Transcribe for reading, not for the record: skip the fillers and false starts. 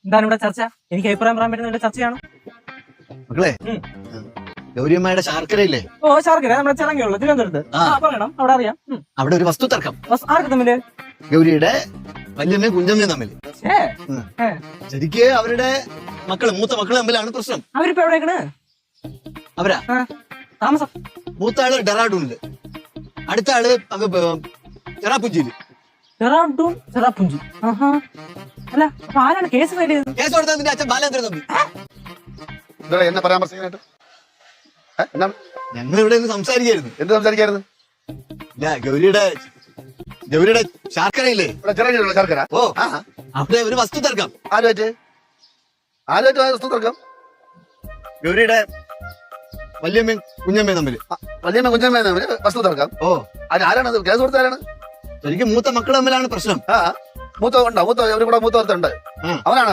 എന്താണ് ഇവിടെ ചർച്ച? എനിക്ക് അഭിപ്രായം പറയാൻ പറ്റുന്ന ചർച്ചയാണ്. മക്കളെ, ഗൗരിയമ്മയുടെ ശാർക്കരയില്ലേ? ഓ, ശാർക്കര നമ്മുടെ ചിറങ്ങിയുള്ള തിരുവനന്തപുരത്ത്. പറയണം, അവിടെ അറിയാം. അവിടെ ഒരു വസ്തു തർക്കം. ആർക്ക് തമ്മില്? ഗൗരിയുടെ വല്യമ്മയും കുഞ്ഞമ്മയും തമ്മിൽ. ഏ, ശരിക്ക് അവരുടെ മൂത്ത മക്കള് തമ്മിലാണ് പ്രശ്നം. അവരിപ്പോ എവിടേക്കാണ്? അവരാ താമസം? മൂത്ത ആള് ഡെറാഡൂണില്, അടുത്ത ആള് ചെറാപ്പുഞ്ചിയില്. ചെറാപ്പുഞ്ചി. അല്ല, അപ്പൊ ആരാണ് കേസ് ഫയൽ ചെയ്തത്? കേസ് കൊടുത്തത് നിന്റെ അച്ഛൻ ബാലേന്ദ്രൻ തമ്പി. എന്നെ പരാമർശിക്കാനായിട്ട് എന്താണ്? ഞങ്ങൾ ഇവിടെ നിന്ന് സംസാരിക്കായിരുന്നു. എന്ത് സംസാരിക്കായിരുന്നു? ഗൗരിയുടെ ശാർക്കരയില്ലേ? ചെറിയ ശർക്കര. ഓ, അവിടെ ഒരു വസ്തു തർക്കം. ആരുമായിട്ട് വസ്തു തർക്കം? ഗൗരിയുടെ വല്യമ്മയും കുഞ്ഞമ്മയും തമ്മിൽ. വല്യമ്മ കുഞ്ഞമ്മ വസ്തു തർക്കം. ഓ, ആരാണ് കേസ് കൊടുത്ത ആരാണ്? ശരിക്കും മൂത്ത മക്കൾ തമ്മിലാണ് പ്രശ്നം. മൂത്ത ഉണ്ടോ? മൂത്ത ഇവരും കൂടെ മൂത്ത ഒരുത്തുണ്ട്. അവനാണ്